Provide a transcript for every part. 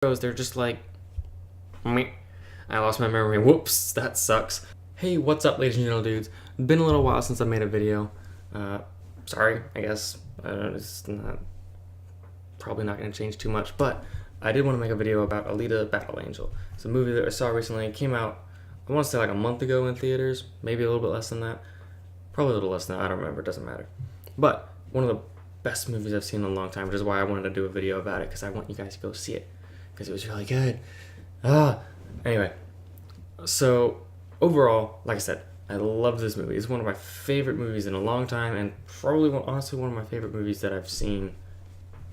They're just like, meh. I lost my memory. Whoops, that sucks. Hey, what's up, ladies and gentlemen, dudes? Been a little while since I made a video. Sorry, I guess. It's probably not going to change too much, but I did want to make a video about Alita Battle Angel. It's a movie that I saw recently. It came out, I want to say like a month ago in theaters, maybe a little bit less than that. Probably a little less than that, I don't remember, it doesn't matter. But one of the best movies I've seen in a long time, which is why I wanted to do a video about it, because I want you guys to go see it, because it was really good. Anyway, so overall, like I said, I love this movie. It's one of my favorite movies in a long time, and probably honestly one of my favorite movies that I've seen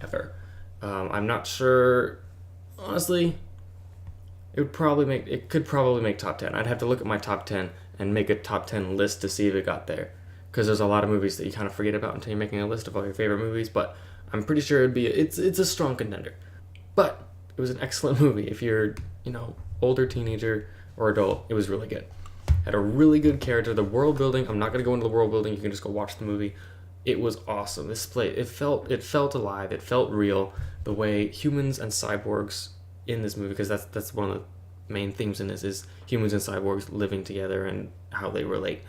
ever. I'm not sure, honestly. It could probably make top 10. I'd have to look at my top 10 and make a top 10 list to see if it got there, because there's a lot of movies that you kind of forget about until you're making a list of all your favorite movies. But I'm pretty sure it's a strong contender. But it was an excellent movie. If you're older teenager or adult, it was really good. Had a really good character. The world building, I'm not going to go into the world building, you can just go watch the movie. It was awesome. It felt alive, it felt real, the way humans and cyborgs in this movie, because that's one of the main themes in this, is humans and cyborgs living together and how they relate.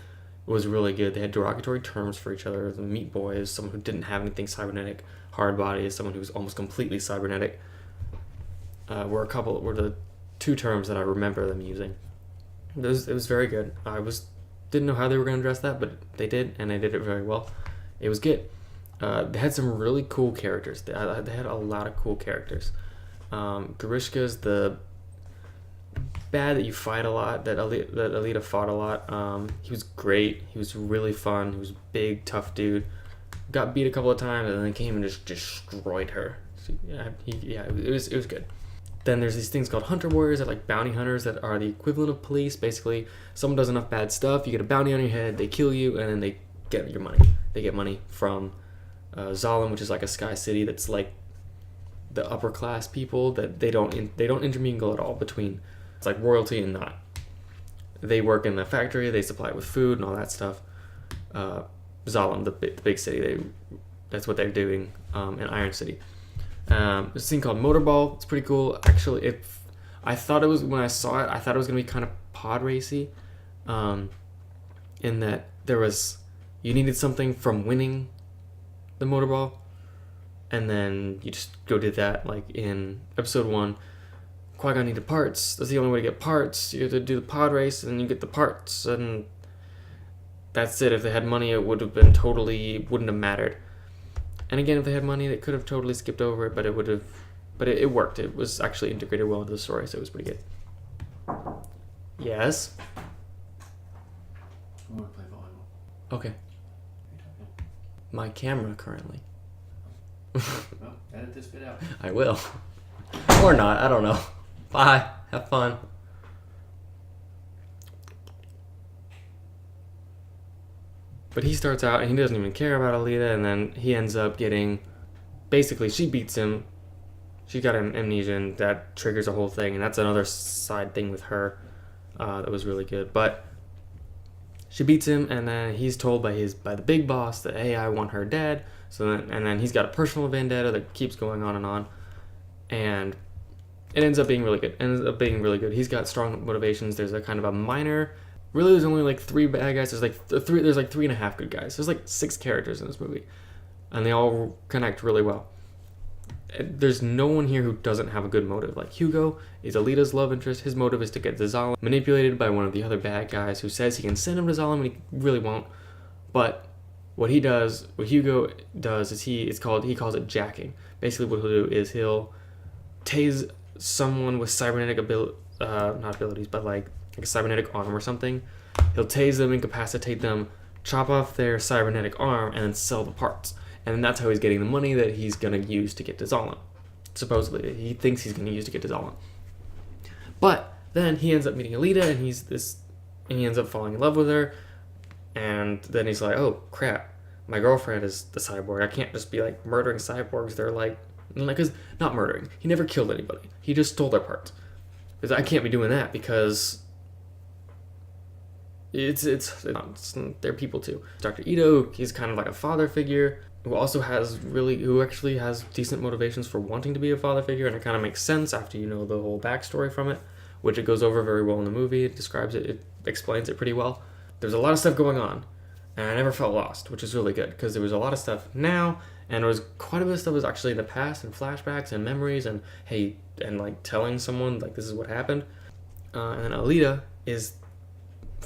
It was really good. They had derogatory terms for each other. The Meat Boy is someone who didn't have anything cybernetic. Hard Body is someone who was almost completely cybernetic. Were the two terms that I remember them using. It was very good. Didn't know how they were going to address that, but they did, and they did it very well. It was good. They had some really cool characters. They had a lot of cool characters. Grishka's the bad that you fight a lot, that Alita fought a lot. He was great. He was really fun. He was a big, tough dude. Got beat a couple of times, and then came and just destroyed her. So, it was good. Then there's these things called hunter warriors, that like bounty hunters, that are the equivalent of police. Basically, someone does enough bad stuff, you get a bounty on your head, they kill you, and then they get your money. They get money from Zalem, which is like a sky city that's like the upper class people that they don't intermingle at all between. It's like royalty and not. They work in the factory, they supply it with food and all that stuff. Zalem, the big city, that's what they're doing in Iron City. There's this thing called Motorball. It's pretty cool. Actually, I thought it was, when I saw it, I thought it was going to be kind of pod racy, in that you needed something from winning the Motorball, and then you just go do that. Like in episode 1, Qui-Gon needed parts. That's the only way to get parts. You have to do the pod race, and then you get the parts, and that's it. If they had money, it wouldn't have mattered. And again, if they had money, they could have totally skipped over it, but it worked. It was actually integrated well into the story, so it was pretty good. Yes? I want to play volleyball. Okay. My camera currently. Well, edit this bit out. I will. Or not, I don't know. Bye. Have fun. But he starts out and he doesn't even care about Alita, and then he ends up getting, basically she beats him. She got amnesia, and that triggers a whole thing, and that's another side thing with her that was really good. But she beats him, and then he's told by the big boss that, hey, I want her dead. And then he's got a personal vendetta that keeps going on, and it ends up being really good. He's got strong motivations. There's a kind of a minor. Really, there's only like 3 bad guys. There's like 3.5 good guys. There's like 6 characters in this movie, and they all connect really well. There's no one here who doesn't have a good motive. Like Hugo is Alita's love interest. His motive is to get to Zalem, manipulated by one of the other bad guys who says he can send him to Zalem, and he really won't. But what Hugo does is he calls it jacking. Basically, what he'll do is he'll tase someone with cybernetic not abilities, but like a cybernetic arm or something. He'll tase them, incapacitate them, chop off their cybernetic arm, and then sell the parts. And that's how he's getting the money that he's going to use to get to Zalem. Supposedly, he thinks he's going to use to get to Zalem. But then he ends up meeting Alita, and he ends up falling in love with her. And then he's like, oh crap, my girlfriend is the cyborg. I can't just be like murdering cyborgs. They're like, because not murdering. He never killed anybody. He just stole their parts. Because I can't be doing that, because they're people too. Dr. Ito, he's kind of like a father figure. who actually has decent motivations for wanting to be a father figure, and it kind of makes sense after you know the whole backstory from it, which it goes over very well in the movie. It describes it, it explains it pretty well. There's a lot of stuff going on, and I never felt lost, which is really good, because there was a lot of stuff now, and there was quite a bit of stuff was actually in the past, and flashbacks, and memories, and hey, and like telling someone, like, this is what happened. And then Alita is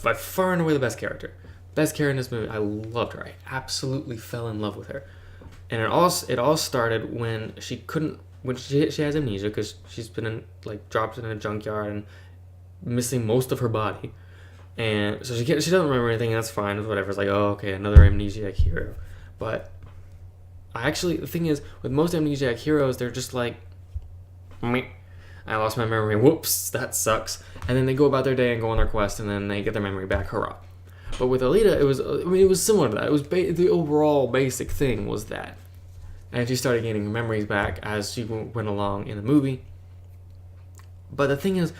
by far and away the best character. Best character in this movie. I loved her. I absolutely fell in love with her. And it all started when she has amnesia, because she's been dropped in a junkyard and missing most of her body. And so she doesn't remember anything, and that's fine. Whatever. It's like, oh, okay, another amnesiac hero. But the thing is, with most amnesiac heroes, they're just like, meh, I lost my memory. Whoops, that sucks. And then they go about their day and go on their quest, and then they get their memory back. Hurrah. But with Alita, it was similar to that. It was the overall basic thing was that. And she started getting her memories back as she went along in the movie. But the thing is,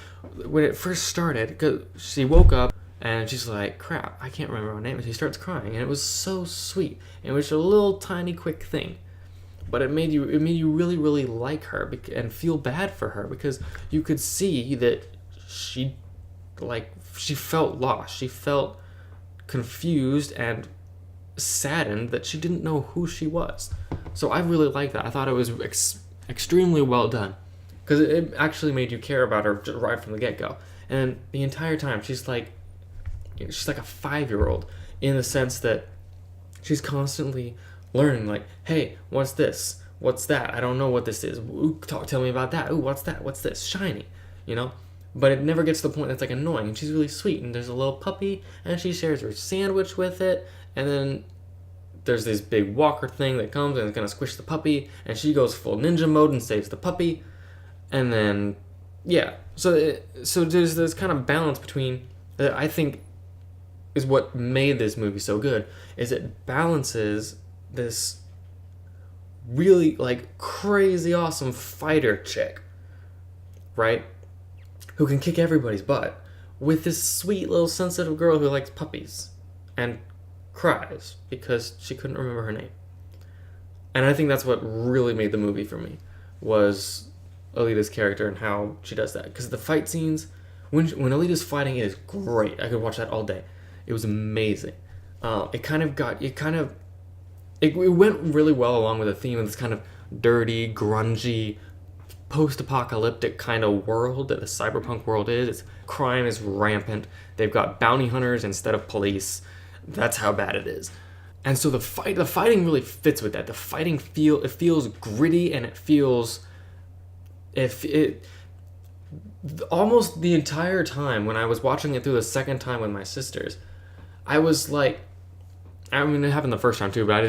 when it first started, because she woke up, and she's like, crap, I can't remember her name. And she starts crying, and it was so sweet. And it was a little tiny quick thing. But it made you really, really like her and feel bad for her, because you could see that she felt lost. She felt confused and saddened that she didn't know who she was. So I really liked that. I thought it was extremely well done, because it actually made you care about her right from the get-go. And the entire time, she's like a 5-year-old, in the sense that she's constantly learning, like, hey, what's this? What's that? I don't know what this is. Ooh, tell me about that. Ooh, what's that? What's this? Shiny, you know? But it never gets to the point that's like annoying. And she's really sweet. And there's a little puppy, and she shares her sandwich with it. And then there's this big walker thing that comes and is gonna squish the puppy, and she goes full ninja mode and saves the puppy. And then, yeah. So there's this kind of balance between that I think is what made this movie so good. Is it balances this really crazy awesome fighter chick, right, who can kick everybody's butt, with this sweet little sensitive girl who likes puppies and cries because she couldn't remember her name. And I think that's what really made the movie for me, was Alita's character and how she does that. Because the fight scenes, when Alita's fighting, it is great. I could watch that all day. It was amazing. It went really well along with the theme of this kind of dirty, grungy, post-apocalyptic kind of world that the cyberpunk world is. Crime is rampant. They've got bounty hunters instead of police. That's how bad it is. And so the fighting really fits with that. The fighting feels gritty, and it feels almost the entire time when I was watching it through the second time with my sisters, I was like, I mean, it happened the first time too, but I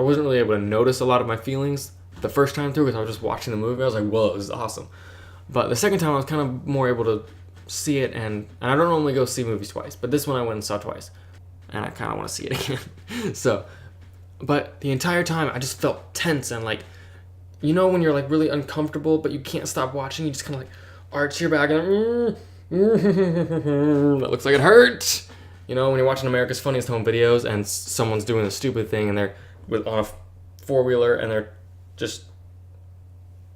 wasn't really able to notice a lot of my feelings the first time through, because I was just watching the movie. I was like, whoa, this is awesome. But the second time I was kind of more able to see it, and I don't normally go see movies twice, but this one I went and saw twice, and I kind of want to see it again. So, but the entire time I just felt tense, and you know when you're really uncomfortable, but you can't stop watching, you just kind of arch your back and that looks like it hurt. You know, when you're watching America's Funniest Home Videos and someone's doing a stupid thing and they're on a four-wheeler and they're just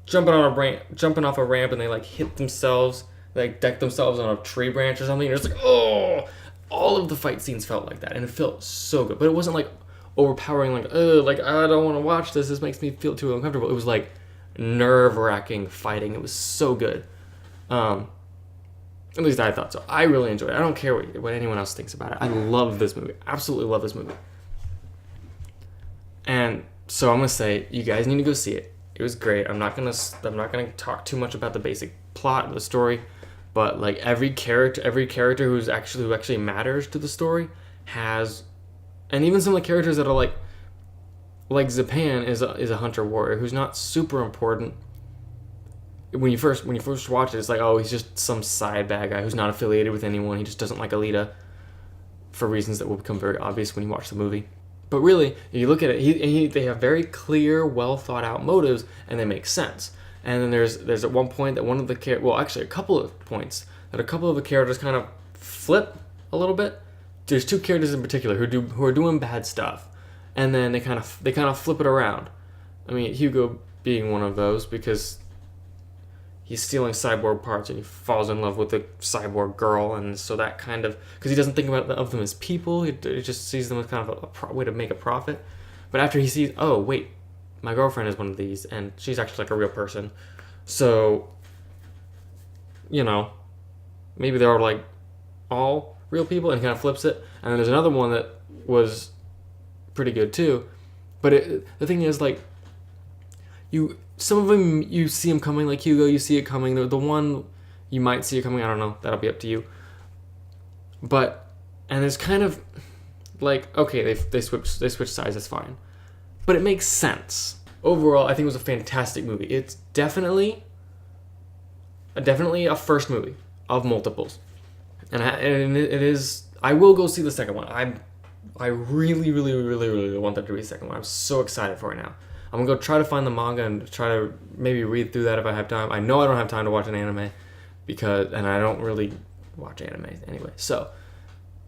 jumping off a ramp and they hit themselves, deck themselves on a tree branch or something. You're just oh! All of the fight scenes felt like that, and it felt so good. But it wasn't overpowering, I don't want to watch this. This makes me feel too uncomfortable. It was nerve-wracking fighting. It was so good. At least I thought so. I really enjoyed it. I don't care what anyone else thinks about it. I love this movie. Absolutely love this movie. And so I'm gonna say, you guys need to go see it. It was great. I'm not gonna talk too much about the basic plot of the story, but every character who actually matters to the story has, and even some of the characters that are like Zapan is a hunter warrior who's not super important. When you first watch it, it's oh, he's just some side bad guy who's not affiliated with anyone. He just doesn't like Alita for reasons that will become very obvious when you watch the movie. But really, if you look at it, they have very clear, well thought out motives, and they make sense. And then there's at one point that a couple of points that a couple of the characters kind of flip a little bit. There's two characters in particular who are doing bad stuff, and then they kind of flip it around. I mean, Hugo being one of those, because he's stealing cyborg parts and he falls in love with the cyborg girl, and so that kind of, because he doesn't think of them as people, he just sees them as kind of a way to make a profit. But after he sees, oh wait, my girlfriend is one of these, and she's actually like a real person, so, you know, maybe they're like all real people, and he kind of flips it. And then there's another one that was pretty good too, but the thing is, like, some of them you see them coming, like Hugo, you see it coming. The one you might see it coming, I don't know, that'll be up to you. But, and it's kind of like, okay, they switch sides, that's fine, but it makes sense. Overall, I think it was a fantastic movie. It's definitely a first movie of multiples, and it is. I will go see the second one. I really want there to be a second one. I'm so excited for it now. I'm gonna go try to find the manga and try to maybe read through that if I have time. I know I don't have time to watch an anime, and I don't really watch anime anyway. So,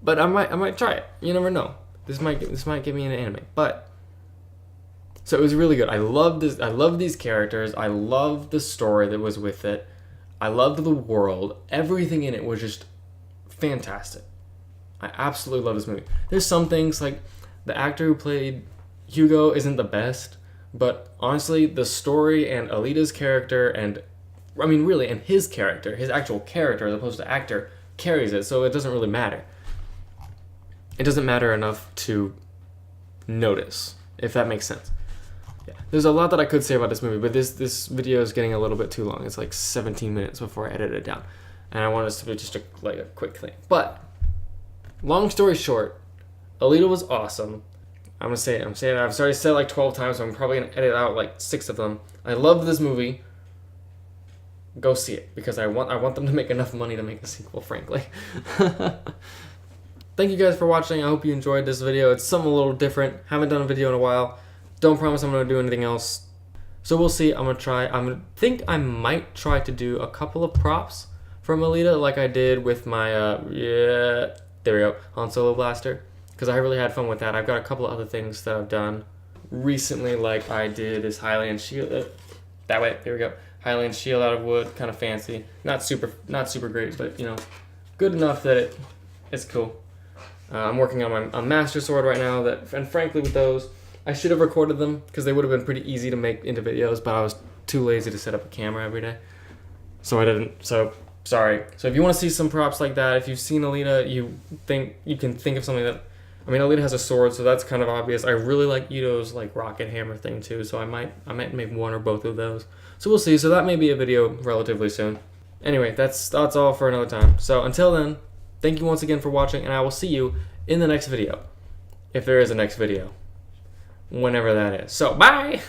but I might try it. You never know. This might get me into anime. But so it was really good. I loved this. I loved these characters. I loved the story that was with it. I loved the world. Everything in it was just fantastic. I absolutely love this movie. There's some things, like the actor who played Hugo isn't the best, but honestly, the story and Alita's character, and I mean really, and his character, his actual character as opposed to actor, carries it, so it doesn't really matter. It doesn't matter enough to notice, if that makes sense. Yeah. There's a lot that I could say about this movie, but this video is getting a little bit too long. It's like 17 minutes before I edit it down, and I want this to be just a quick thing. But long story short, Alita was awesome. I'm saying it. I've already said it like 12 times, so I'm probably gonna edit out like 6 of them. I love this movie. Go see it, because I want them to make enough money to make a sequel, frankly. Thank you guys for watching. I hope you enjoyed this video. It's something a little different. Haven't done a video in a while. Don't promise I'm gonna do anything else. So we'll see. I think I might try to do a couple of props from Alita, like I did with my there we go, Han Solo blaster, because I really had fun with that. I've got a couple of other things that I've done recently, like I did this Highland shield. That way, there we go. Highland shield out of wood, kind of fancy. Not super great, but you know, good enough that it's cool. I'm working on my master sword right now. And frankly, with those, I should have recorded them because they would have been pretty easy to make into videos, but I was too lazy to set up a camera every day, so I didn't. So sorry. So if you want to see some props like that, if you've seen Alita, you can think of something that, I mean, Alita has a sword, so that's kind of obvious. I really like Ito's like rocket hammer thing too, so I might make one or both of those. So we'll see. So that may be a video relatively soon. Anyway, that's all for another time. So until then, thank you once again for watching, and I will see you in the next video, if there is a next video, whenever that is. So bye.